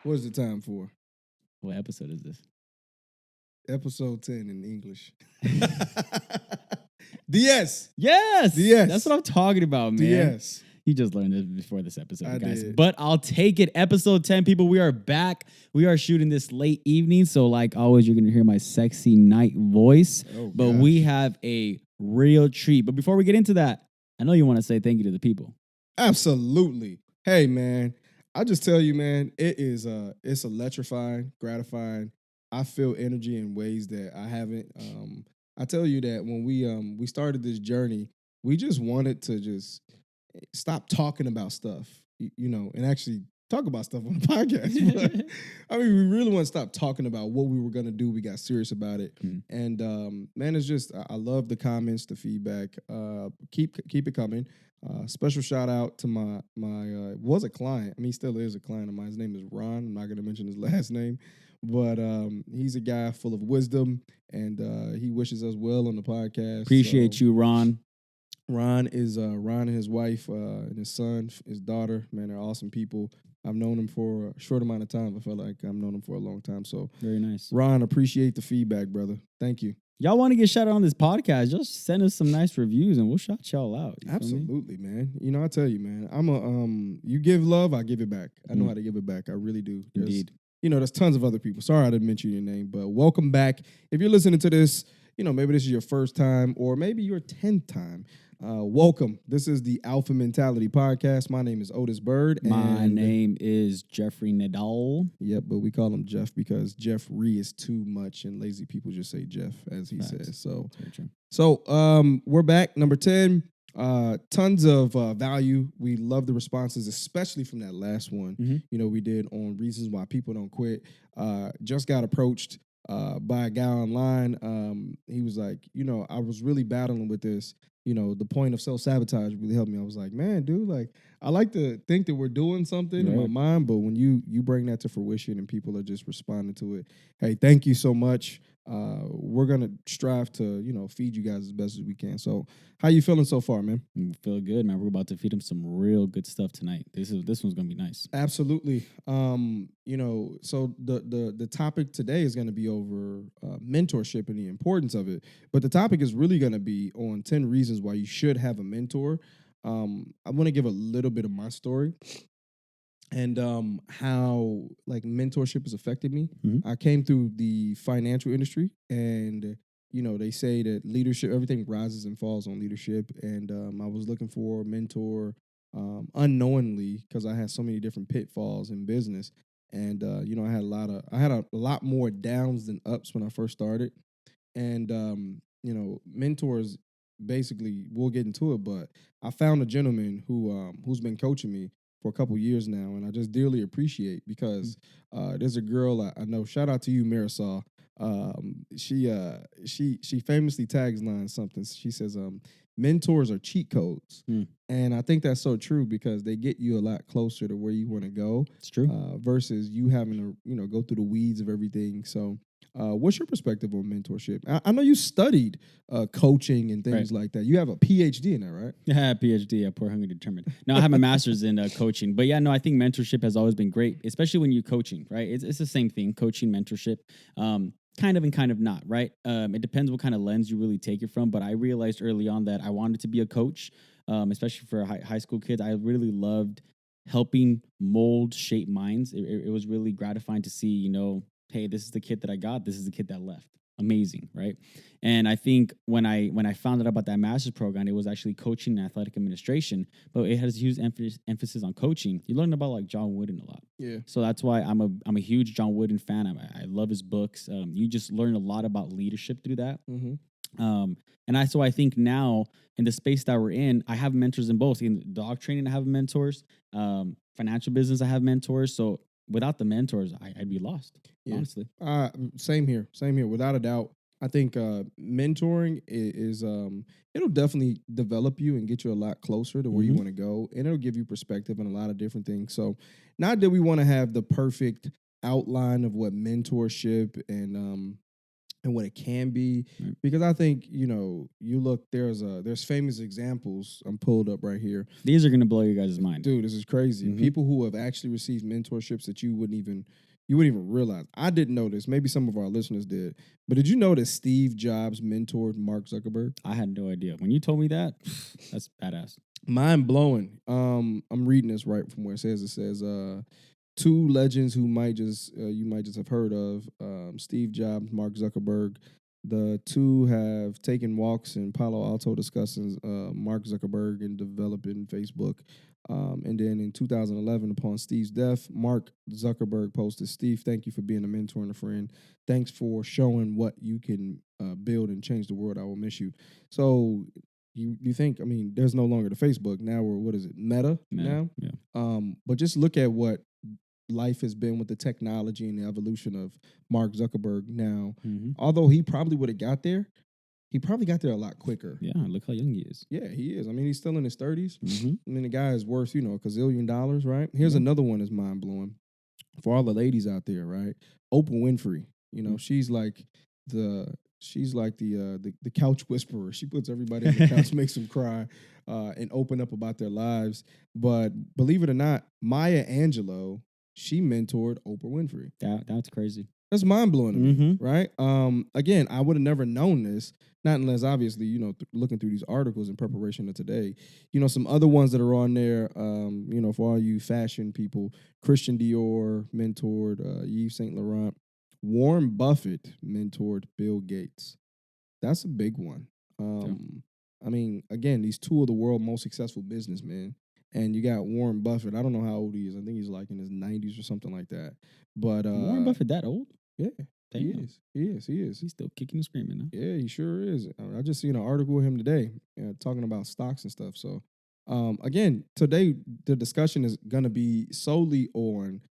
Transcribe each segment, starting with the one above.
What's the time for? What episode is this? Episode 10 in English. DS. Yes. DS. That's what I'm talking about, man. DS. You just learned this before this episode, I guys. did. But I'll take it. Episode 10, people. We are back. We are shooting this late evening. So, like always, you're going to hear my sexy night voice. Oh, but gosh. we have a real treat. But before we get into that, I know you want to say thank you to the people. Absolutely. Hey, man. I just tell you, man, it's electrifying, gratifying. I feel energy in ways that I haven't. I tell you that when we started this journey, we just wanted to just stop talking about stuff, and actually talk about stuff on the podcast. But, I mean, we really want to stop talking about what we were going to do. We got serious about it. And, man, it's just, I love the comments, the feedback. Keep it coming. Special shout out to my was a client. I mean, he still is a client of mine. His name is Ron. I'm not going to mention his last name, but he's a guy full of wisdom, and he wishes us well on the podcast. Appreciate you, Ron. Ron and his wife and his son, his daughter. Man, they're awesome people. I've known them for a short amount of time. I felt like I've known them for a long time. So Very nice. Ron, appreciate the feedback, brother. Thank you. Y'all want to get shouted out on this podcast, just send us some nice reviews and we'll shout y'all out. You feel me? Absolutely, man. I tell you, man, I'm a you give love, I give it back. I know how to give it back. I really do. Indeed. There's tons of other people. Sorry I didn't mention your name, but welcome back. If you're listening to this, maybe this is your first time or maybe your 10th time. Welcome. This is the Alpha Mentality Podcast. My name is Otis Bird. My name is Jeffrey Nadal. Yep, but we call him Jeff because Jeffrey is too much, and lazy people just say Jeff, as he says. So, we're back. Number 10. Tons of value. We love the responses, especially from that last one. We did on reasons why people don't quit. Just got approached by a guy online. He was like, I was really battling with this. The point of self-sabotage really helped me. I was like, man, dude, like, I like to think that we're doing something in my mind, but when you bring that to fruition and people are just responding to it, hey, thank you so much. We're going to strive to, feed you guys as best as we can. So how you feeling so far, man? I feel good, man. We're about to feed him some real good stuff tonight. This one's going to be nice. Absolutely. So the topic today is going to be over mentorship and the importance of it. But the topic is really going to be on 10 reasons why you should have a mentor. I want to give a little bit of my story and how like mentorship has affected me. I came through the financial industry, and they say that leadership, everything rises and falls on leadership. And I was looking for a mentor unknowingly because I had so many different pitfalls in business. And I had a lot more downs than ups when I first started. And mentors, basically, we'll get into it, but I found a gentleman who's been coaching me for a couple years now, and I just dearly appreciate because there's a girl I know. Shout out to you, Marisol. She famously tags line something. She says, mentors are cheat codes. And I think that's so true because they get you a lot closer to where you want to go. It's true. Versus you having to, go through the weeds of everything. So what's your perspective on mentorship? I know you studied coaching and things like that. You have a PhD in that, right? Yeah, PhD. Yeah, poor, hungry, determined. No, I have a master's in coaching. But yeah, no, I think mentorship has always been great, especially when you're coaching, right? It's the same thing, coaching, mentorship. Kind of and kind of not, right? It depends what kind of lens you really take it from. But I realized early on that I wanted to be a coach, especially for high school kids. I really loved helping mold, shape minds. It was really gratifying to see, hey, this is the kid that I got. This is the kid that left. Amazing, right? And I think when I found out about that master's program, it was actually coaching and athletic administration, but it has huge emphasis on coaching. You learn about like John Wooden a lot. Yeah. So that's why I'm a huge John Wooden fan. I love his books. You just learn a lot about leadership through that. So I think now in the space that we're in, I have mentors in both. In dog training, I have mentors. Financial business, I have mentors. So without the mentors, I'd be lost, honestly. Same here. Without a doubt. I think mentoring is it'll definitely develop you and get you a lot closer to where you want to go. And it'll give you perspective on a lot of different things. So not that we want to have the perfect outline of what mentorship and and what it can be. Right. Because I think, you look, there's famous examples. I'm pulled up right here. These are gonna blow you guys' mind. Dude, this is crazy. Mhm. People who have actually received mentorships that you wouldn't even realize. I didn't know this. Maybe some of our listeners did. But did you know that Steve Jobs mentored Mark Zuckerberg? I had no idea. When you told me that, that's badass. Mind blowing. I'm reading this right from where it says. It says two legends who you might just have heard of. Steve Jobs, Mark Zuckerberg. The two have taken walks in Palo Alto discussing Mark Zuckerberg and developing Facebook. And then in 2011, upon Steve's death, Mark Zuckerberg posted, "Steve, thank you for being a mentor and a friend. Thanks for showing what you can build and change the world. I will miss you." So you think, I mean, there's no longer the Facebook. Now we're, what is it, Meta now? Yeah. But just look at what life has been with the technology and the evolution of Mark Zuckerberg now. Mm-hmm. Although he probably would have got there, he probably got there a lot quicker. Yeah. Look how young he is. Yeah, he is. I mean, he's still in his 30s. Mm-hmm. I mean, the guy is worth, $1 gazillion, right? Here's another one that's mind blowing for all the ladies out there, right? Oprah Winfrey. She's like the couch whisperer. She puts everybody on the couch, makes them cry, and open up about their lives. But believe it or not, Maya Angelou, she mentored Oprah Winfrey. That's crazy. That's mind blowing to me, Mm-hmm. right? Again, I would have never known this, not unless obviously, looking through these articles in preparation of today. Some other ones that are on there, for all you fashion people, Christian Dior mentored Yves Saint Laurent. Warren Buffett mentored Bill Gates. That's a big one. I mean, again, these two of the world's most successful businessmen. And you got Warren Buffett. I don't know how old he is. I think he's like in his 90s or something like that. But Warren Buffett that old? Yeah, he Damn. is. He is. He is. He's still kicking and screaming, huh? Yeah, he sure is. I just seen an article with him today talking about stocks and stuff. So, again, today the discussion is going to be solely on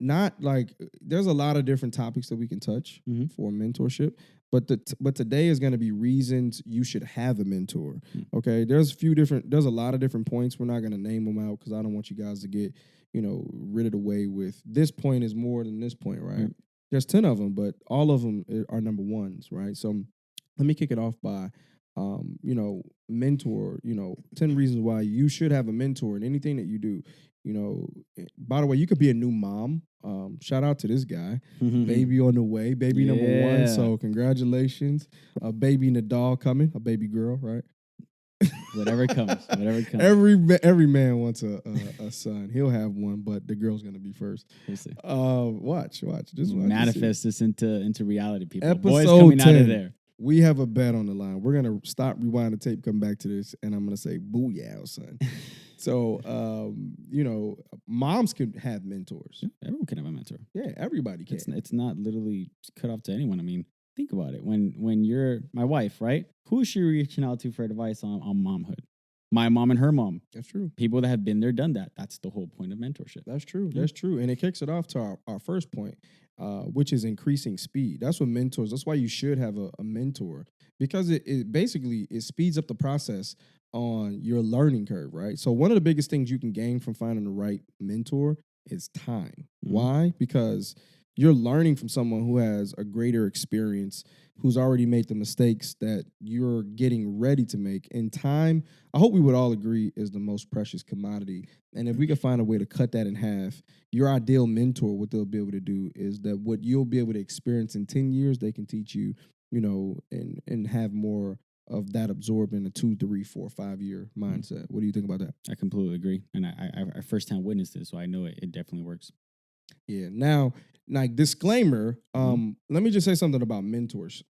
not like there's a lot of different topics that we can touch Mhm. for mentorship, but but today is going to be reasons you should have a mentor. Okay, there's a lot of different points. We're not going to name them out because I don't want you guys to get rid of the way with this point is more than this point, right? There's 10 of them, but all of them are number ones, right? So let me kick it off by, mentor, 10 reasons why you should have a mentor in anything that you do. By the way, you could be a new mom. Shout out to this guy, baby on the way, baby number one. Yeah. So congratulations, a baby Nadal coming, a baby girl, right? Whatever comes. Every man wants a son. He'll have one, but the girl's gonna be first. We'll see. Watch. Just watch Manifest this into reality, people. Episode Boys coming 10. out of there. We have a bet on the line. We're gonna stop, rewind the tape, come back to this, and I'm gonna say, "Booyah, son." So, moms could have mentors. Everyone can have a mentor. Yeah, everybody can. It's not literally cut off to anyone. I mean, think about it. When you're my wife, right? Who is she reaching out to for advice on momhood? My mom and her mom. That's true. People that have been there, done that. That's the whole point of mentorship. That's true. Yeah. That's true. And it kicks it off to our first point, which is increasing speed. That's what mentors. That's why you should have a mentor, because it basically it speeds up the process on your learning curve, right? So one of the biggest things you can gain from finding the right mentor is time. Why? Because you're learning from someone who has a greater experience, who's already made the mistakes that you're getting ready to make. And time, I hope we would all agree, is the most precious commodity. And if we could find a way to cut that in half, your ideal mentor, what they'll be able to do is that what you'll be able to experience in 10 years, they can teach you, and have more of that absorbed in a 2, 3, 4, 5 year mindset. What do you think about that? I completely agree. And I firsthand witnessed this, so I know it definitely works. Yeah. Now, like disclaimer, let me just say something about mentors.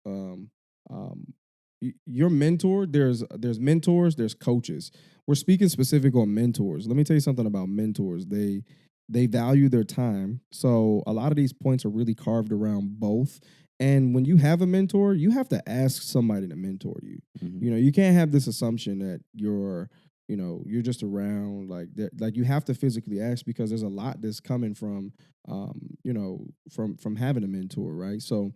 Your mentor, there's mentors, there's coaches. We're speaking specific on mentors. Let me tell you something about mentors. They value their time. So a lot of these points are really carved around both. And when you have a mentor, you have to ask somebody to mentor you. You can't have this assumption that you're just around like that. Like you have to physically ask, because there's a lot that's coming from having a mentor, right? So,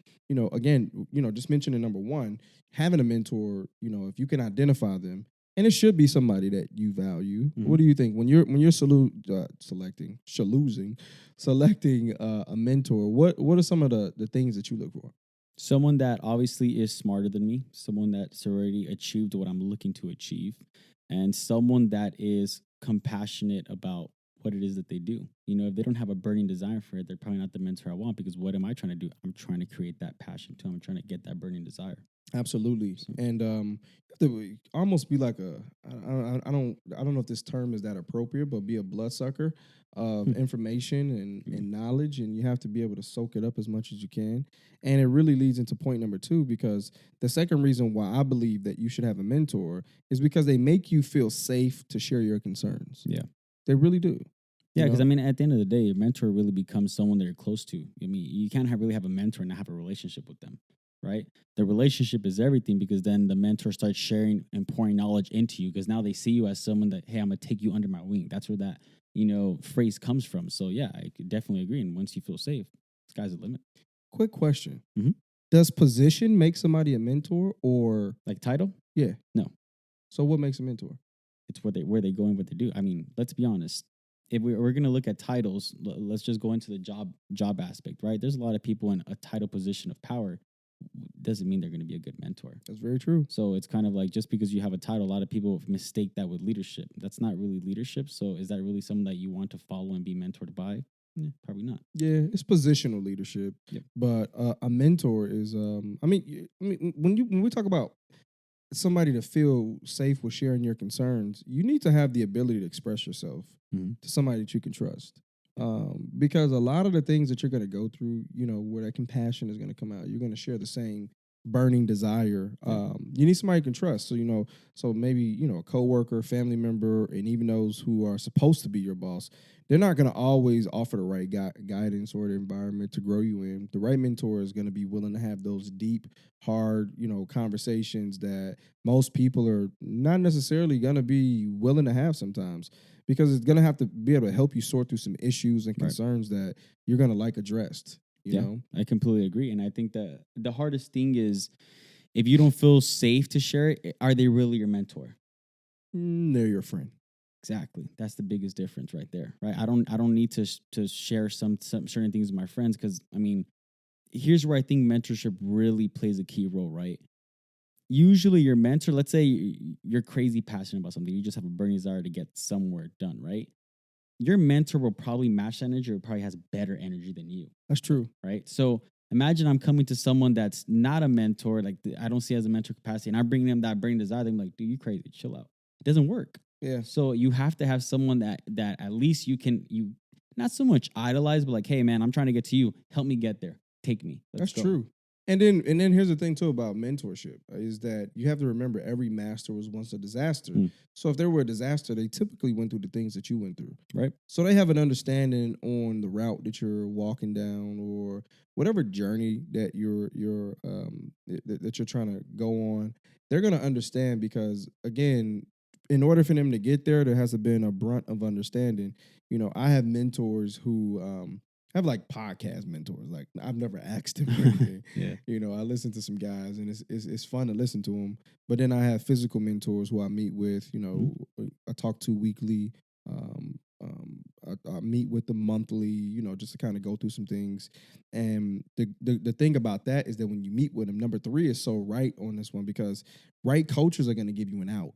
again, just mentioning number one, having a mentor, if you can identify them, and it should be somebody that you value. What do you think when you're selecting a mentor? What are some of the things that you look for? Someone that obviously is smarter than me, someone that's already achieved what I'm looking to achieve, and someone that is compassionate about what it is that they do. If they don't have a burning desire for it, they're probably not the mentor I want, because what am I trying to do? I'm trying to create that passion too. I'm trying to get that burning desire. Absolutely, and you have to almost be like I don't know if this term is that appropriate, but be a bloodsucker of information and knowledge, and you have to be able to soak it up as much as you can. And it really leads into point number two, because the second reason why I believe that you should have a mentor is because they make you feel safe to share your concerns. Yeah. They really do. Yeah, You because know? at the end of the day, a mentor really becomes someone that you're close to. You can't really have a mentor and not have a relationship with them, right? The relationship is everything, because then the mentor starts sharing and pouring knowledge into you, because now they see you as someone that, hey, I'm gonna take you under my wing. That's where that phrase comes from. So yeah, I could definitely agree. And once you feel safe, sky's the limit. Quick question: Mhm. Does position make somebody a mentor, or Like title, yeah? No. So what makes a mentor? it's where they go and what they do. I mean, let's be honest. If we're going to look at titles, let's just go into the job aspect, right? There's a lot of people in a title position of power. Doesn't mean they're going to be a good mentor. That's very true. So it's kind of like, just because you have a title, a lot of people mistake that with leadership. That's not really leadership. So is that really someone that you want to follow and be mentored by? Probably not. Yeah, it's positional leadership. Yep. But a mentor is I mean when we talk about somebody to feel safe with sharing your concerns, you need to have the ability to express yourself Mhm. to somebody that you can trust. Because a lot of the things that you're going to go through, where that compassion is going to come out, you're going to share the same burning desire. You need somebody you can trust. So maybe, a coworker, family member, and even those who are supposed to be your boss, they're not going to always offer the right guidance or the environment to grow you in. The right mentor is going to be willing to have those deep, hard, conversations that most people are not necessarily going to be willing to have sometimes, because it's going to have to be able to help you sort through some issues and Right. concerns that you're going to like addressed. Yeah, I completely agree. And I think that the hardest thing is, if you don't feel safe to share it, are they really your mentor? They're your friend. Exactly. That's the biggest difference right there. Right. I don't need to share some certain things with my friends, because I mean, here's where I think mentorship really plays a key role, right? Usually your mentor, let's say you're crazy passionate about something, you just have a burning desire to get somewhere done, right? Your mentor will probably match that energy, or probably has better energy than you, That's true. right? So imagine I'm coming to someone that's not a mentor, like I don't see as a mentor capacity, and I'm bringing them that burning desire. I'm like, dude, you crazy, chill out. It doesn't work. Yeah. So you have to have someone that at least you not so much idolize, but like, hey man, I'm trying to get to you. Help me get there. Take me. Let's That's go. true. And then here's the thing too about mentorship, is that you have to remember every master was once a disaster. So if they were a disaster, they typically went through the things that you went through. Right. So they have an understanding on the route that you're walking down, or whatever journey that that you're trying to go on. They're gonna understand, because again, in order for them to get there, there has to been a brunt of understanding. I have mentors who I have like podcast mentors. Like, I've never asked them for anything. Yeah. I listen to some guys, and it's fun to listen to them. But then I have physical mentors who I meet with. I talk to weekly. I meet with them monthly. Just to kind of go through some things. And the thing about that is that when you meet with them, number three is so right on this one, because right coaches are going to give you an out.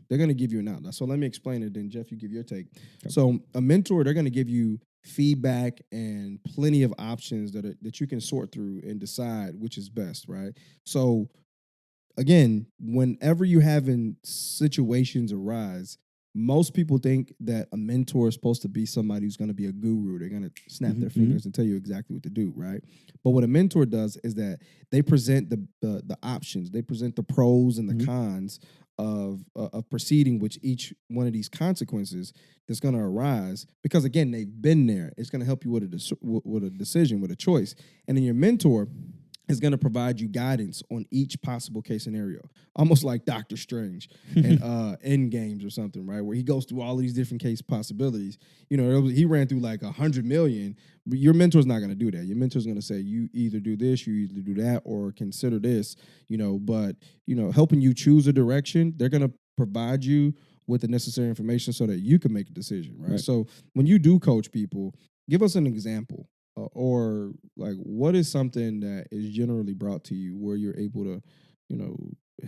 They're going to give you an out. So let me explain it. Then Jeff, you give your take. Okay. So a mentor, they're going to give you feedback and plenty of options that you can sort through and decide which is best, right? So again, whenever you having situations arise, most people think that a mentor is supposed to be somebody who's going to be a guru. They're going to snap their fingers and tell you exactly what to do, right? But what a mentor does is that they present the options, they present the pros and the cons of proceeding with each one of these consequences that's going to arise, because again, they've been there. It's going to help you with a decision, with a choice. And then your mentor is going to provide you guidance on each possible case scenario, almost like Doctor Strange and End Games or something, right? Where he goes through all these different case possibilities. He ran through like 100 million, but your mentor's not going to do that. Your mentor's going to say, you either do this, you either do that, or consider this, but, helping you choose a direction. They're going to provide you with the necessary information so that you can make a decision, right? So when you do coach people, give us an example or like what is something that is generally brought to you where you're able to, you know,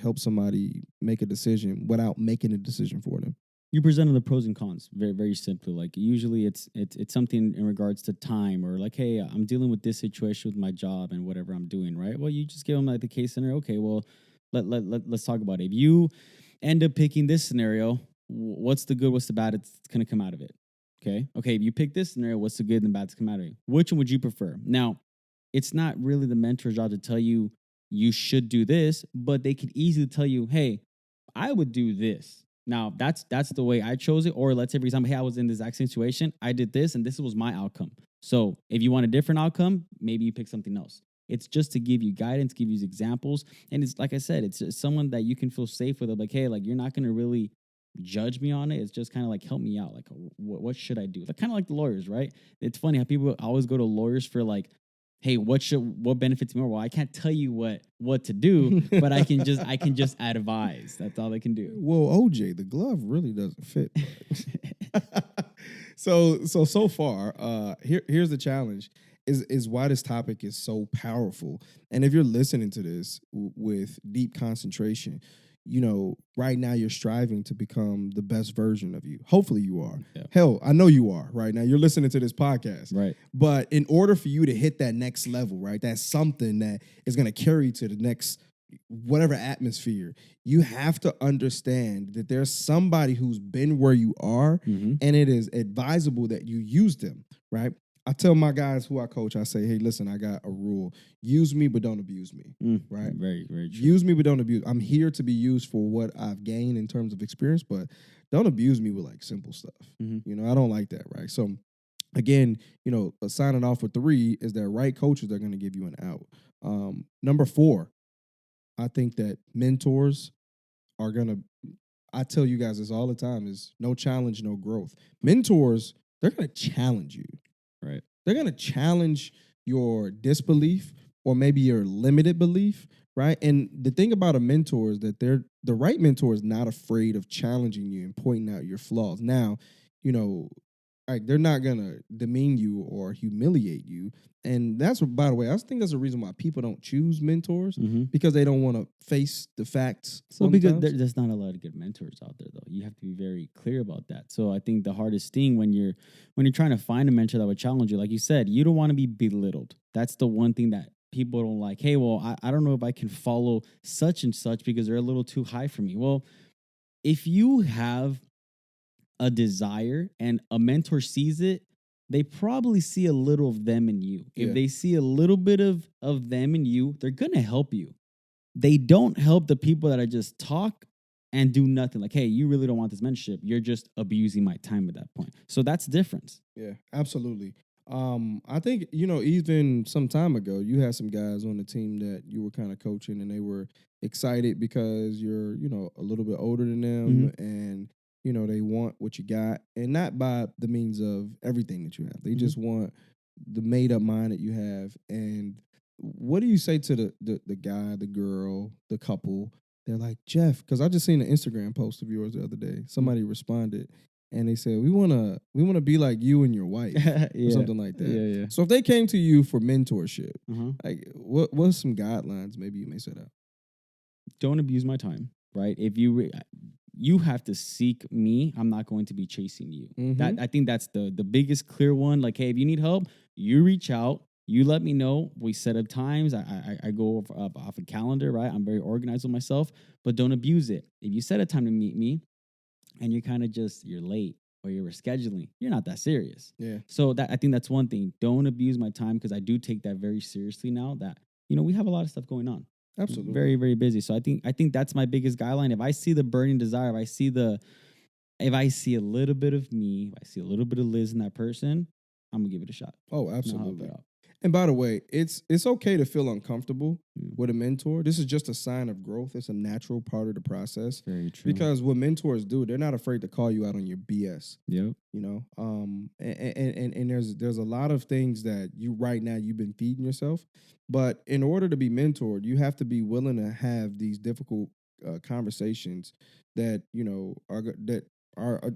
help somebody make a decision without making a decision for them? You presented the pros and cons very very simply. Like usually it's something in regards to time, or like, hey, I'm dealing with this situation with my job and whatever I'm doing, right? Well, you just give them like the case scenario. Okay, well, let's talk about it. If you end up picking this scenario, what's the good, what's the bad it's going to come out of it? Okay, if you pick this scenario, what's the good and the bad to come out of it? Which one would you prefer? Now, it's not really the mentor's job to tell you you should do this, but they could easily tell you, hey, I would do this. Now that's the way I chose it. Or let's say, for example, hey, I was in this exact same situation. I did this and this was my outcome. So if you want a different outcome, maybe you pick something else. It's just to give you guidance, give you examples. And it's like I said, it's just someone that you can feel safe with. Like, hey, like you're not gonna really judge me on it. It's just kind of like help me out. Like, what should I do? Like kind of like the lawyers, right? It's funny how people always go to lawyers for like, hey, what benefits me more? Well, I can't tell you what to do, but I can just advise. That's all they can do. Well, OJ, the glove really doesn't fit. So far, here's the challenge: is why this topic is so powerful. And if you're listening to this with deep concentration, you know, right now you're striving to become the best version of you. Hopefully, you are. Yeah. Hell, I know you are. Right now, you're listening to this podcast. Right. But in order for you to hit that next level, right, that's something that is going to carry to the next whatever atmosphere. You have to understand that there's somebody who's been where you are, Mm-hmm. and it is advisable that you use them, right? I tell my guys who I coach, I say, hey, listen, I got a rule. Use me, but don't abuse me, right? Very, very true. Use me, but don't abuse. I'm here to be used for what I've gained in terms of experience, but don't abuse me with like simple stuff. Mhm. You know, I don't like that, right? So again, you know, signing off with 3 is that right coaches are going to give you an out. Number 4, I think that mentors are going to, I tell you guys this all the time, is no challenge, no growth. Mentors, they're going to challenge you. Right. They're going to challenge your disbelief or maybe your limited belief, right? And the thing about a mentor is that the right mentor is not afraid of challenging you and pointing out your flaws. Now, you know, like they're not gonna demean you or humiliate you, and that's by the way, I think that's the reason why people don't choose mentors Mm-hmm. because they don't want to face the facts. Well, because Sometimes. there's not a lot of good mentors out there, though. You have to be very clear about that. So I think the hardest thing when you're trying to find a mentor that would challenge you, like you said, you don't want to be belittled. That's the one thing that people don't like. Hey, well, I don't know if I can follow such and such because they're a little too high for me. Well, if you have a desire and a mentor sees it, they probably see a little of them in you. If Yeah. they see a little bit of them in you, they're gonna help you. They don't help the people that I just talk and do nothing. Like, hey, you really don't want this mentorship. You're just abusing my time at that point. So that's the difference. Yeah, absolutely. I think, you know, even some time ago, you had some guys on the team that you were kind of coaching and they were excited because you're, you know, a little bit older than them and, you know, they want what you got and not by the means of everything that you have. They Mhm. just want the made up mind that you have. And what do you say to the guy, the girl, the couple? They're like, Jeff, because I just seen an Instagram post of yours the other day. Somebody responded and they said, we wanna be like you and your wife or Yeah. something like that. Yeah. So if they came to you for mentorship, Uh-huh. like what's some guidelines maybe you may set up? Don't abuse my time, right? If you have to seek me, I'm not going to be chasing you. That I think that's the biggest clear one. Like, hey, if you need help, you reach out. You let me know. We set up times. I go off a calendar, right? I'm very organized with myself, but don't abuse it. If you set a time to meet me and you're kind of you're late or you're rescheduling, you're not that serious. Yeah. So that I think that's one thing. Don't abuse my time because I do take that very seriously now that, you know, we have a lot of stuff going on. Absolutely. Very, very busy. So I think that's my biggest guideline. If I see the burning desire, if I see a little bit of me, if I see a little bit of Liz in that person, I'm gonna give it a shot. Oh, And I'll help absolutely. it out. And by the way, it's okay to feel uncomfortable Mm. with a mentor. This is just a sign of growth. It's a natural part of the process. Very true. Because what mentors do, they're not afraid to call you out on your BS. Yep. You know, and there's a lot of things that you right now you've been feeding yourself, but in order to be mentored, you have to be willing to have these difficult conversations that you know are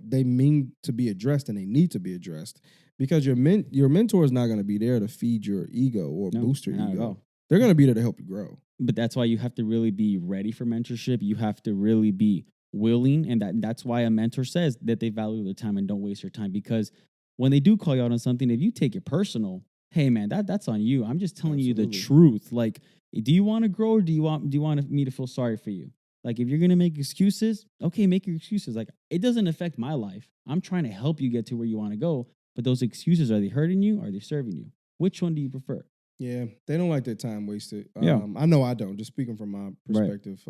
they mean to be addressed and they need to be addressed. because your mentor is not going to be there to feed your ego or No, boost your not at ego. all. They're going to be there to help you grow. But that's why you have to really be ready for mentorship. You have to really be willing, and that's why a mentor says that they value their time and don't waste your time. Because when they do call you out on something, if you take it personal, hey man, that's on you. I'm just telling you the Absolutely. truth. Like, do you want to grow, or do you want me to feel sorry for you? Like, if you're gonna make excuses, okay, make your excuses. Like, it doesn't affect my life. I'm trying to help you get to where you want to go. But those excuses, are they hurting you? Or are they serving you? Which one do you prefer? Yeah, they don't like their time wasted. Yeah. I know I don't. Just speaking from my Right. perspective,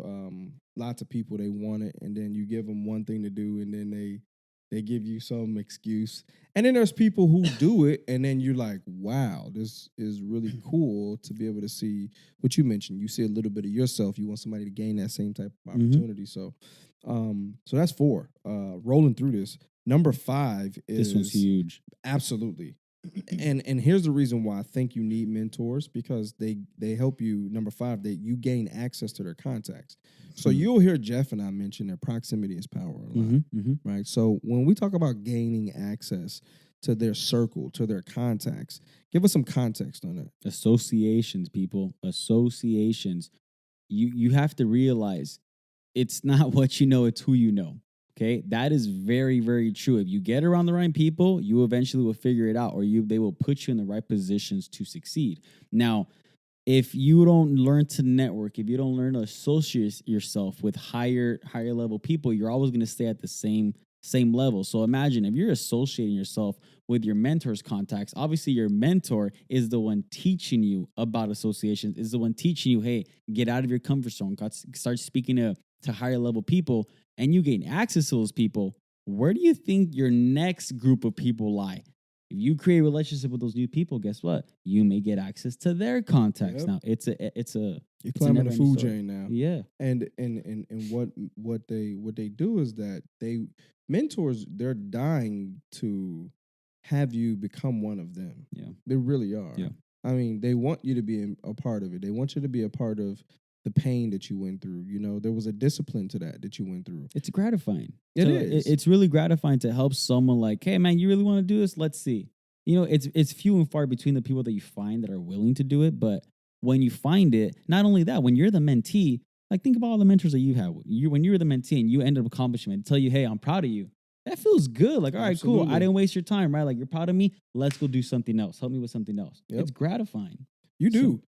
lots of people, they want it, and then you give them one thing to do, and then they give you some excuse. And then there's people who do it, and then you're like, wow, this is really cool to be able to see what you mentioned. You see a little bit of yourself. You want somebody to gain that same type of Mhm. opportunity. So that's 4. Rolling through this. Number 5 is This one's huge. absolutely. And here's the reason why I think you need mentors, because they help you. Number 5, that you gain access to their contacts. So Mhm. you'll hear Jeff and I mention that proximity is power a lot, Mm-hmm. right? So when we talk about gaining access to their circle, to their contacts, give us some context on that. Associations, people. Associations. You have to realize it's not what you know, it's who you know. Okay, that is very, very true. If you get around the right people, you eventually will figure it out, or they will put you in the right positions to succeed. Now, if you don't learn to network, if you don't learn to associate yourself with higher level people, you're always going to stay at the same level. So imagine if you're associating yourself with your mentor's contacts, obviously your mentor is the one teaching you about associations, is the one teaching you, hey, get out of your comfort zone, start speaking to higher level people, and you gain access to those people. Where do you think your next group of people lie? If you create a relationship with those new people, guess what? You may get access to their contacts. Yep. Now it's a You're it's a climbing the never-ending food story. chain now. Yeah. And what they do is that mentors, they're dying to have you become one of them. Yeah. They really are. Yeah. I mean, they want you to be a part of it. They want you to be a part of the pain that you went through. You know, there was a discipline to that you went through. It's gratifying. It is. It's really gratifying to help someone like, hey man, you really want to do this? Let's see. You know, it's few and far between the people that you find that are willing to do it. But when you find it, not only that, when you're the mentee, like think about all the mentors that you've had. When you were the mentee and you ended up accomplishing it, tell you, hey, I'm proud of you. That feels good. Like, all right, cool. Absolutely. I didn't waste your time, right? Like, you're proud of me. Let's go do something else. Help me with something else. Yep. It's gratifying. You do. So-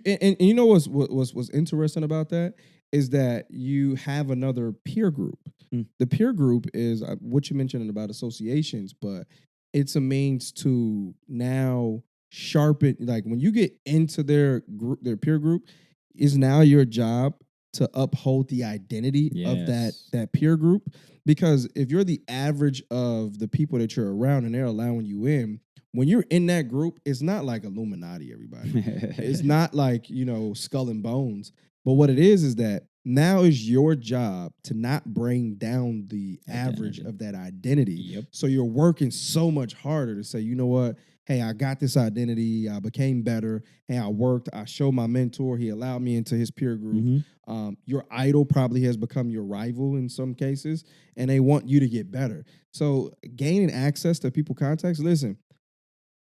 And you know what's interesting about that is that you have another peer group. Mm. The peer group is what you mentioned about associations, but it's a means to now sharpen. Like when you get into their group, their peer group, is now your job to uphold the identity of Yes. that peer group. Because if you're the average of the people that you're around and they're allowing you in, when you're in that group, it's not like Illuminati, everybody. It's not like, Skull and Bones. But what it is that now is your job to not bring down the average Identity. of that identity. Yep. So you're working so much harder to say, you know what? Hey, I got this identity. I became better. Hey, I worked. I showed my mentor. He allowed me into his peer group. Mhm. Your idol probably has become your rival in some cases, and they want you to get better. So gaining access to people contacts, listen,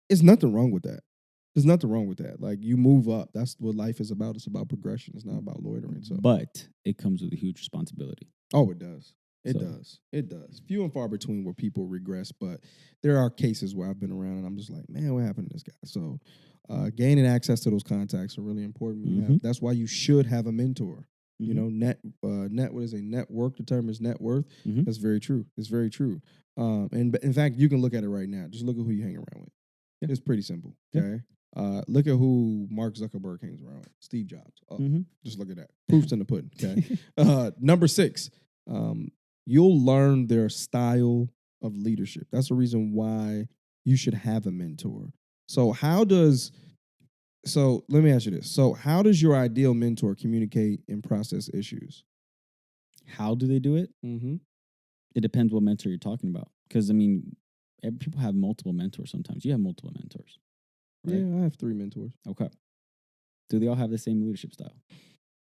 there's nothing wrong with that. There's nothing wrong with that. Like you move up. That's what life is about. It's about progression. It's not about loitering. So, But it comes with a huge responsibility. oh, it does. It So- does. It does. Few and far between where people regress, but there are cases where I've been around and I'm just like, man, what happened to this guy? So, gaining access to those contacts are really important. That's why you should have a mentor. You know, what is a network determines net worth. Mhm. That's very true. It's very true. And in fact, you can look at it right now. Just look at who you hang around with. Yeah. It's pretty simple. Yeah. Okay. Look at who Mark Zuckerberg hangs around with. Steve Jobs. Oh, Mhm. just look at that. Proof's in the pudding. Okay. Number 6. You'll learn their style of leadership. That's the reason why you should have a mentor. So let me ask you this. So how does your ideal mentor communicate and process issues? How do they do it? Mm-hmm. It depends what mentor you're talking about. Because, I mean, people have multiple mentors sometimes. You have multiple mentors. Right? Yeah, I have 3 mentors. Okay. Do they all have the same leadership style?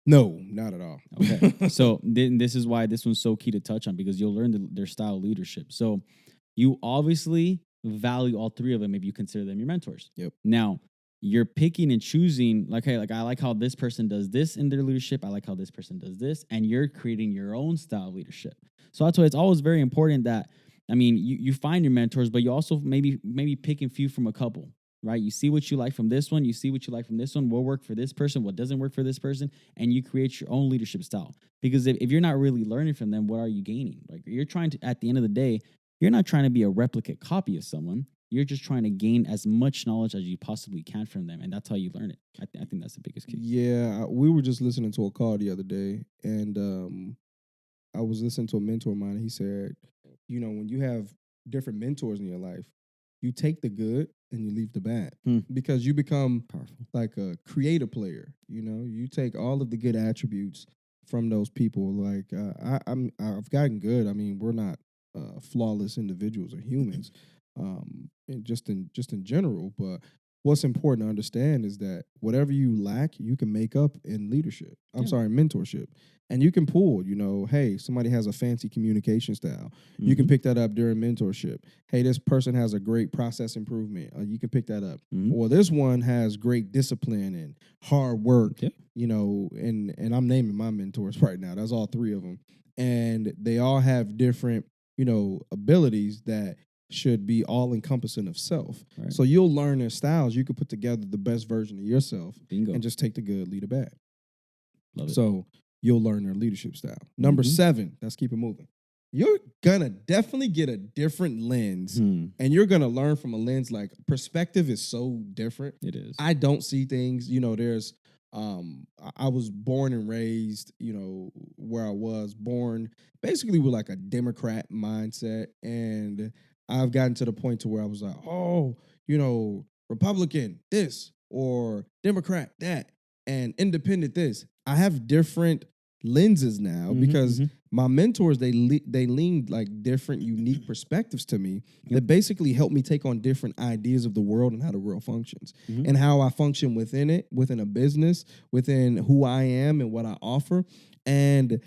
No, not at all. Okay. So this is why this one's so key to touch on, because you'll learn their style of leadership. So you obviously value all three of them if you consider them your mentors. Yep. Now, you're picking and choosing, like, hey, like I like how this person does this in their leadership. I like how this person does this, and you're creating your own style of leadership. So that's why it's always very important that, I mean, you find your mentors, but you also maybe pick and few from a couple, right? You see what you like from this one, you see what you like from this one, what work for this person, what doesn't work for this person, and you create your own leadership style. Because if you're not really learning from them, what are you gaining? Like, you're trying to, at the end of the day, you're not trying to be a replicate copy of someone. You're just trying to gain as much knowledge as you possibly can from them, and that's how you learn it. I think that's the biggest key. Yeah, we were just listening to a call the other day, and I was listening to a mentor of mine, and he said, when you have different mentors in your life, you take the good and you leave the bad because you become Powerful. like a creative player. You take all of the good attributes from those people. Like I've gotten good. I mean, we're not flawless individuals or humans, and just in general. But what's important to understand is that whatever you lack, you can make up in leadership. I'm sorry, mentorship. And you can pull, hey, somebody has a fancy communication style. You can pick that up during mentorship. Hey, this person has a great process improvement. You can pick that up. Or this one has great discipline and hard work, and I'm naming my mentors right now. That's all three of them. And they all have different, abilities that should be all encompassing of self. Right. So you'll learn their styles. You can put together the best version of yourself. Bingo. And just take the good, leave the bad. Love it. So you'll learn their leadership style. Number 7, let's keep it moving. You're gonna definitely get a different lens, and you're gonna learn from a lens. Like, perspective is so different. It is. I don't see things, there's I was born and raised, where I was born basically with like a Democrat mindset, and I've gotten to the point to where I was like, oh, Republican this or Democrat that and independent this. I have different lenses now because my mentors, they leaned like different unique perspectives to me that basically help me take on different ideas of the world and how the world functions and how I function within it, within a business, within who I am and what I offer. And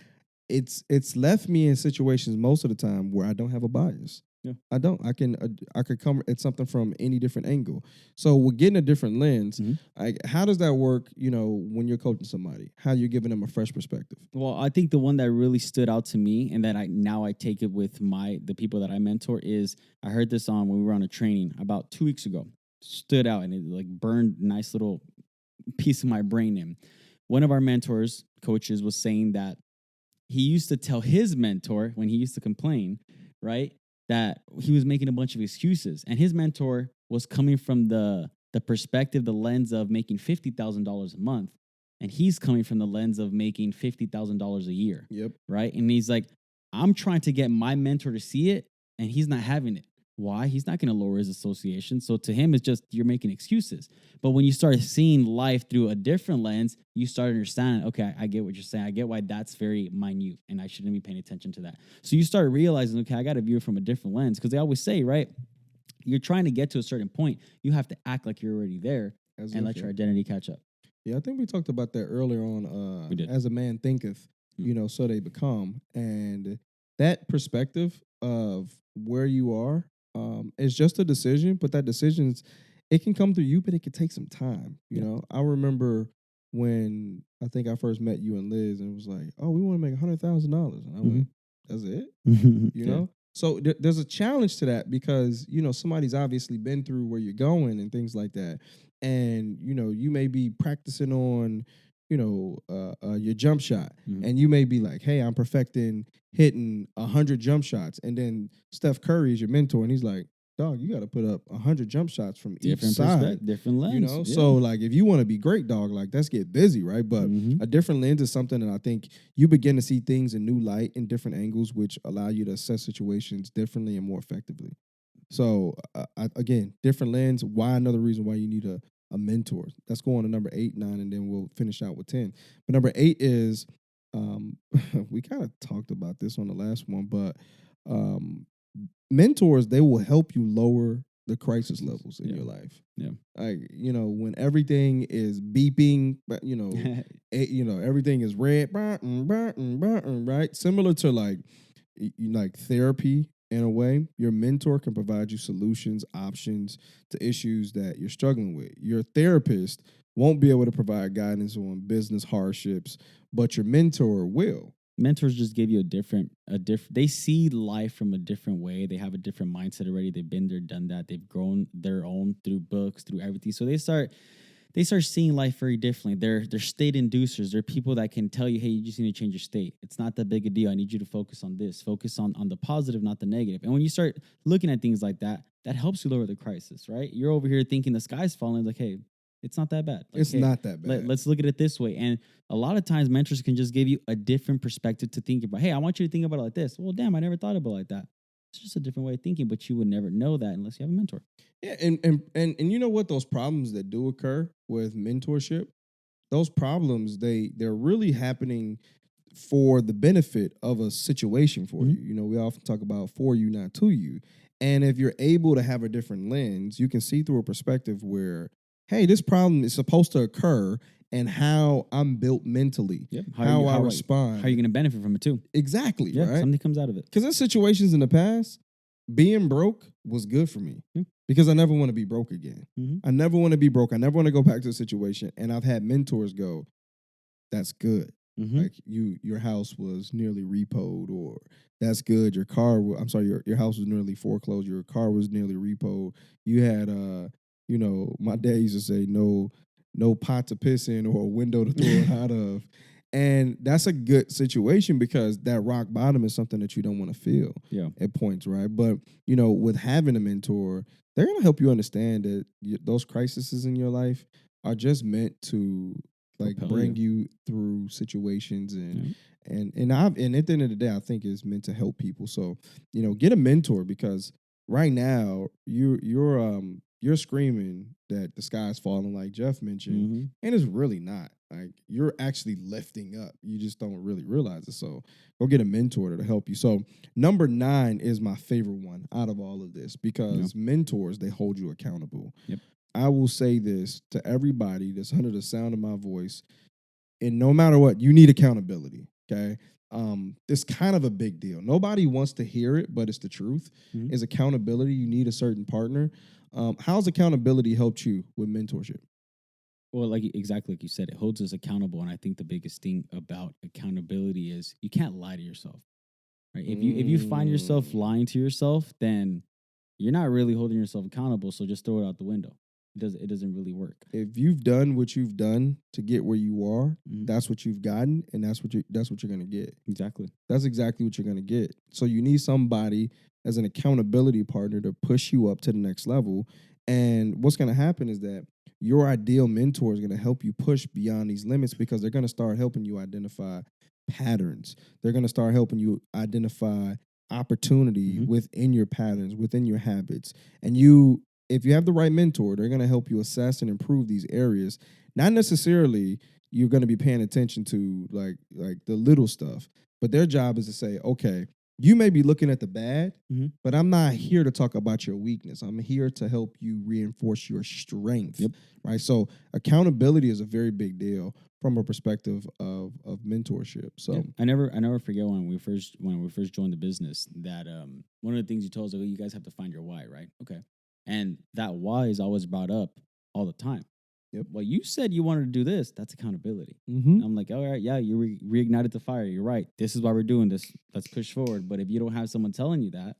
it's left me in situations most of the time where I don't have a bias. Yeah. I don't. I could come at something from any different angle. So we're getting a different lens. How does that work? When you're coaching somebody, how you're giving them a fresh perspective. Well, I think the one that really stood out to me, and that I take it with the people that I mentor, is I heard this on when we were on a training about 2 weeks ago. Stood out, and it like burned a nice little piece of my brain in. One of our mentors, coaches, was saying that he used to tell his mentor when he used to complain, right, that he was making a bunch of excuses, and his mentor was coming from the perspective, the lens of making $50,000 a month, and he's coming from the lens of making $50,000 a year. Yep. Right. And he's like, I'm trying to get my mentor to see it, and he's not having it. Why? He's not going to lower his association. So to him, it's just you're making excuses. But when you start seeing life through a different lens, you start understanding, okay, I get what you're saying. I get why that's very minute, and I shouldn't be paying attention to that. So you start realizing, okay, I got to view it from a different lens, because they always say, right, you're trying to get to a certain point. You have to act like you're already there and let your identity catch up. Yeah, I think we talked about that earlier on. We did. As a man thinketh, so they become. And that perspective of where you are, it's just a decision, but that decisions, it can come through you, but it can take some time. I remember when I think I first met you and Liz, and it was like, oh, we want to make $100,000, and I went, that's it, know. So there's a challenge to that because somebody's obviously been through where you're going and things like that, and you may be practicing on your jump shot, and you may be like, hey, I'm perfecting hitting 100 jump shots, and then Steph Curry is your mentor, and he's like, dog, you got to put up 100 jump shots from different each side, different lens, Yeah. So like, if you want to be great, dog, like, let's get busy, right? But a different lens is something that I think you begin to see things in new light, in different angles, which allow you to assess situations differently and more effectively. So again, different lens. Why? Another reason why you need a mentor. Let's go on to number 8, 9, and then we'll finish out with 10. But number 8 is, we kind of talked about this on the last one, but mentors, they will help you lower the crisis levels in your life. Yeah. Like, when everything is beeping, everything is red, right? Similar to like therapy in a way. Your mentor can provide you solutions, options to issues that you're struggling with. Your therapist won't be able to provide guidance on business hardships, but your mentor will. Mentors just give you a different they see life from a different way. They have a different mindset already. They've been there, done that. They've grown their own through books, through everything. So they start seeing life very differently. They're state inducers. They're people that can tell you, hey, you just need to change your state. It's not that big a deal. I need you to focus on this. Focus on the positive, not the negative. And when you start looking at things like that, that helps you lower the crisis, right? You're over here thinking the sky's falling, like, hey, it's not that bad. Like, It's hey, not that bad. let's look at it this way. And a lot of times mentors can just give you a different perspective to think about. Hey, I want you to think about it like this. Well, damn, I never thought about it like that. It's just a different way of thinking, but you would never know that unless you have a mentor. Yeah, and you know what? Those problems that do occur with mentorship, those problems they're really happening for the benefit of a situation for Mhm. you. You know, we often talk about for you, not to you. And if you're able to have a different lens, you can see through a perspective where, hey, this problem is supposed to occur and how I'm built mentally, Yep. how I respond. How are you going to benefit from it too? Exactly, Yeah, right? something comes out of it. Because in situations in the past, being broke was good for me Yeah. because I never want to be broke again. Mhm. I never want to be broke. I never want to go back to a situation. And I've had mentors go, that's good. Mhm. Like your house was nearly repoed, or that's good. Your car, I'm sorry, your house was nearly foreclosed. Your car was nearly repoed. You had, my dad used to say, no pot to piss in or a window to throw it out of. And that's a good situation because that rock bottom is something that you don't want to feel Yeah. at points, right? But with having a mentor, they're gonna help you understand that those crises in your life are just meant to like Propel bring you through situations Yeah. and at the end of the day, I think it's meant to help people. So get a mentor because right now you're screaming that the sky's falling, like Jeff mentioned, Mhm. and it's really not. Like you're actually lifting up. You just don't really realize it. So go get a mentor to help you. So number 9 is my favorite one out of all of this because mentors, they hold you accountable. Yep. I will say this to everybody that's under the sound of my voice, and no matter what, you need accountability. Okay. It's kind of a big deal. Nobody wants to hear it, but it's the truth. Mhm. Is accountability. You need a certain partner. How's accountability helped you with mentorship? Well, exactly like you said, it holds us accountable. And I think the biggest thing about accountability is you can't lie to yourself. Right? If you find yourself Mm. lying to yourself, then you're not really holding yourself accountable. So just throw it out the window. It doesn't really work. If you've done what you've done to get where you are, Mhm. that's what you've gotten, and that's what you're gonna get. Exactly. That's exactly what you're gonna get. So you need somebody as an accountability partner to push you up to the next level. And what's gonna happen is that your ideal mentor is gonna help you push beyond these limits because they're gonna start helping you identify patterns. They're gonna start helping you identify opportunity Mhm. within your patterns, within your habits. And if you have the right mentor, they're gonna help you assess and improve these areas. Not necessarily you're going to be paying attention to like the little stuff, but their job is to say, okay, you may be looking at the bad, Mhm. but I'm not here to talk about your weakness. I'm here to help you reinforce your strength. Yep. Right. So accountability is a very big deal from a perspective of mentorship. So Yeah. I never forget when we first joined the business that one of the things you told us, like, you guys have to find your why, right? Okay. And that why is always brought up all the time. Yep. Well, you said you wanted to do this. That's accountability. mhm. I'm like, all right, yeah, you reignited the fire. You're right. This is why we're doing this. Let's push forward. But if you don't have someone telling you that,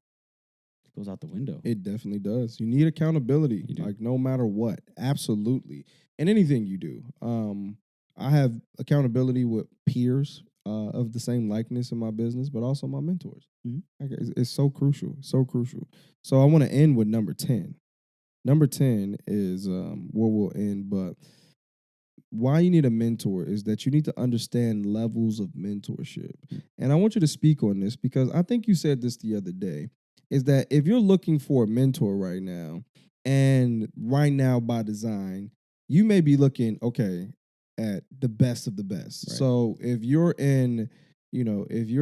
it goes out the window. It definitely does. You need accountability, You do. like no matter what. Absolutely. And anything you do. I have accountability with peers of the same likeness in my business, but also my mentors. Mhm. Like, it's so crucial, so crucial. So I want to end with number 10. Number 10 is where we'll end, but why you need a mentor is that you need to understand levels of mentorship. And I want you to speak on this because I think you said this the other day, is that if you're looking for a mentor right now, and right now by design, you may be looking, okay, at the best of the best. Right. So if you're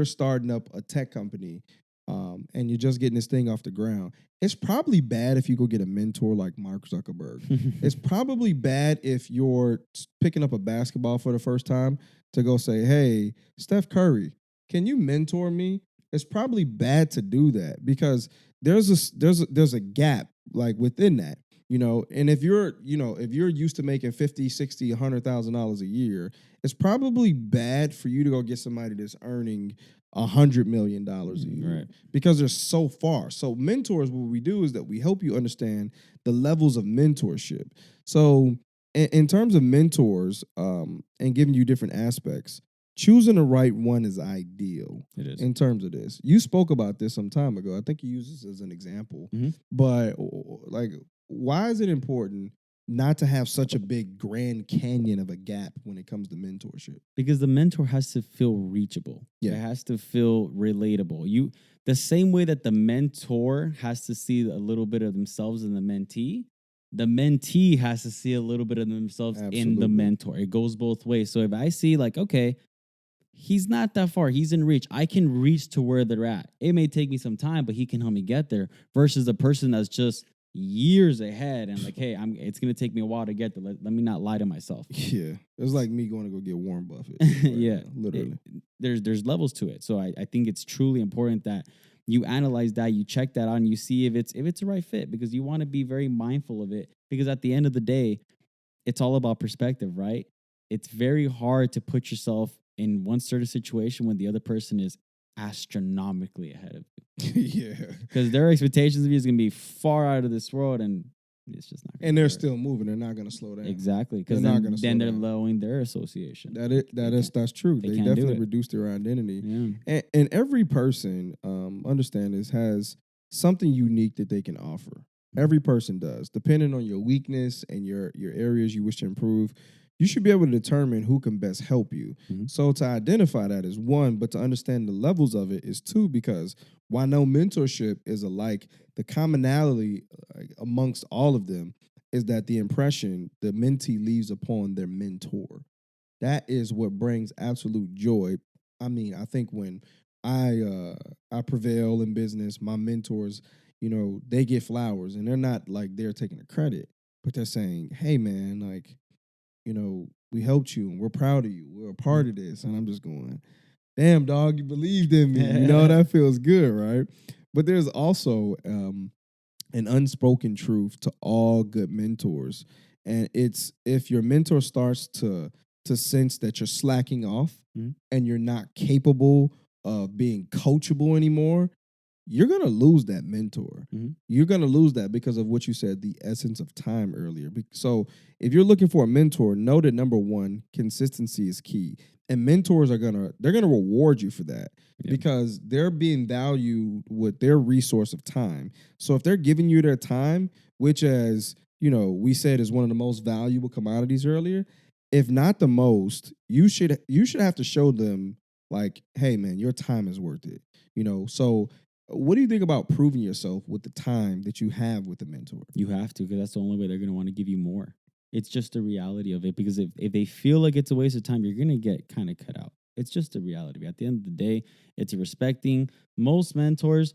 starting up a tech company, and you're just getting this thing off the ground, it's probably bad if you go get a mentor like Mark Zuckerberg. It's probably bad if you're picking up a basketball for the first time to go say, hey, Steph Curry, can you mentor me? it's probably bad to do that because there's a gap like within that, and if you're used to making 50, 60, $100,000 a year, it's probably bad for you to go get somebody that's earning $100 million a year, Right. because they're so far. So mentors, what we do is that we help you understand the levels of mentorship. So in terms of mentors, and giving you different aspects, choosing the right one is ideal It is. in terms of this. You spoke about this some time ago. I think you used this as an example. Mhm. But like, why is it important not to have such a big Grand Canyon of a gap when it comes to mentorship? Because the mentor has to feel reachable. Yeah. It has to feel relatable. The same way that the mentor has to see a little bit of themselves in the mentee has to see a little bit of themselves in the Absolutely. mentor. It goes both ways. So if I see like, okay, he's not that far, he's in reach, I can reach to where they're at. It may take me some time, but he can help me get there. Versus the person that's just years ahead and like, hey, it's gonna take me a while to get there. Let me not lie to myself. Yeah, it's like me going to go get Warren Buffett. Yeah, literally. There's levels to it. So I think it's truly important that you analyze that, you check that out, and you see if it's a right fit, because you want to be very mindful of it. Because at the end of the day, it's all about perspective, right? It's very hard to put yourself in one certain situation when the other person is astronomically ahead of you, Yeah, because their expectations of you is going to be far out of this world, and it's just not. and they're still moving. They're not going to slow down. Exactly, because They're not then gonna slow they're down. lowering their association. That's true. they They can't do definitely it. reduce their identity. Yeah. And every person, understand this, has something unique that they can offer. Every person does, depending on your weakness and your areas you wish to improve. You should be able to determine who can best help you. Mhm. So to identify that is one, but to understand the levels of it is two, because while no mentorship is alike, the commonality amongst all of them is that the impression the mentee leaves upon their mentor. That is what brings absolute joy. I mean, I think when I prevail in business, my mentors, they get flowers, and they're not like they're taking the credit, but they're saying, "Hey, man, like, we helped you, and we're proud of you. We're a part of this." And I'm just going, "Damn, dog, you believed in me." That feels good, right? But there's also an unspoken truth to all good mentors, and it's if your mentor starts to sense that you're slacking off, Mhm. and you're not capable of being coachable anymore, you're gonna lose that mentor. Mhm. You're gonna lose that because of what you said, the essence of time earlier. So if you're looking for a mentor, know that number one, consistency is key. And mentors they're gonna reward you for that, Yeah. because they're being valued with their resource of time. So if they're giving you their time, which, as we said, is one of the most valuable commodities earlier, if not the most, you should have to show them, like, hey man, your time is worth it. So what do you think about proving yourself with the time that you have with a mentor? You have to, because that's the only way they're going to want to give you more. It's just the reality of it, because if they feel like it's a waste of time, you're going to get kind of cut out. It's just the reality. At the end of the day, it's a respecting. Most mentors,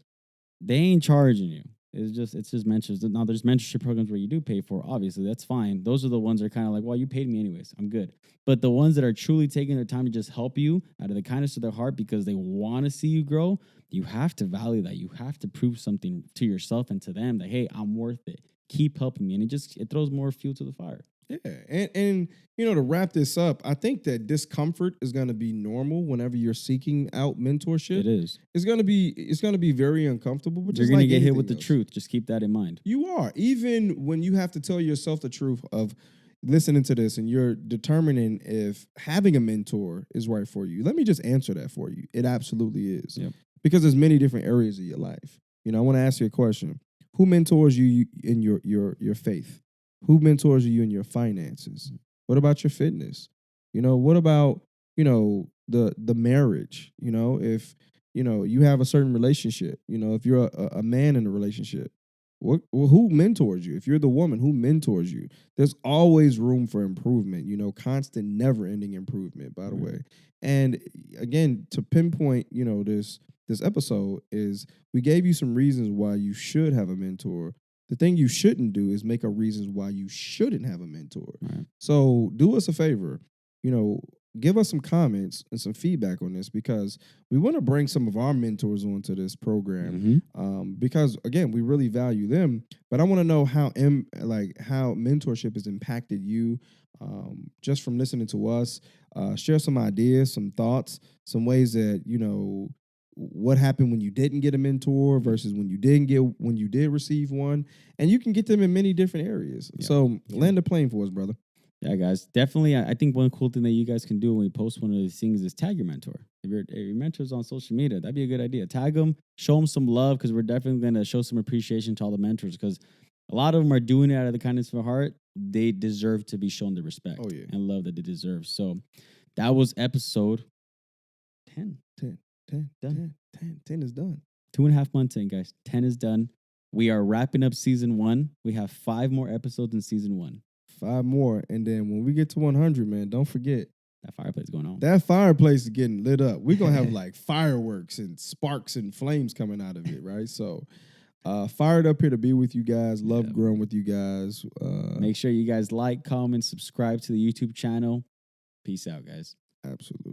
they ain't charging you. It's just mentors. Now there's mentorship programs where you do pay for. Obviously, that's fine. Those are the ones that are kind of like, well, you paid me anyways. I'm good. But the ones that are truly taking their time to just help you out of the kindness of their heart because they want to see you grow, you have to value that. You have to prove something to yourself and to them that, hey, I'm worth it. Keep helping me, and it throws more fuel to the fire. Yeah, and to wrap this up, I think that discomfort is going to be normal whenever you're seeking out mentorship. It is. It's going to be very uncomfortable, but You're just going to like get hit anything with the else. truth. Just keep that in mind. You are, even when you have to tell yourself the truth of listening to this, and you're determining if having a mentor is right for you. Let me just answer that for you. It absolutely is. Yep. Because there's many different areas of your life. I want to ask you a question. Who mentors you in your faith? Who mentors you in your finances? What about your fitness? What about, the marriage? If, you have a certain relationship, if you're a man in a relationship, who mentors you? If you're the woman, who mentors you? There's always room for improvement, constant, never ending improvement, by the Right. way. And again, to pinpoint, this episode is we gave you some reasons why you should have a mentor. The thing you shouldn't do is make up reasons why you shouldn't have a mentor. Right. So do us a favor, give us some comments and some feedback on this, because we want to bring some of our mentors onto this program. Because again, we really value them, but I want to know how how mentorship has impacted you, just from listening to us. Share some ideas, some thoughts, some ways that what happened when you didn't get a mentor versus when you did receive one, and you can get them in many different areas. Yeah. So land the plane for us, brother. Yeah, guys, definitely. I think one cool thing that you guys can do when we post one of these things is tag your mentor. If your mentor's on social media, that'd be a good idea. Tag them, show them some love, because we're definitely going to show some appreciation to all the mentors, because a lot of them are doing it out of the kindness of their heart. They deserve to be shown the respect and love that they deserve. So that was episode 10. 10 is done. 2.5 months in, guys. 10 is done. We are wrapping up season 1. We have 5 more episodes in season 1. 5 more, and then when we get to 100, man, don't forget that fireplace going on. That fireplace is getting lit up. We're gonna have like fireworks and sparks and flames coming out of it, right? So, fired up here to be with you guys. Love growing with you guys. Make sure you guys like, comment, subscribe to the YouTube channel. Peace out, guys. Absolutely.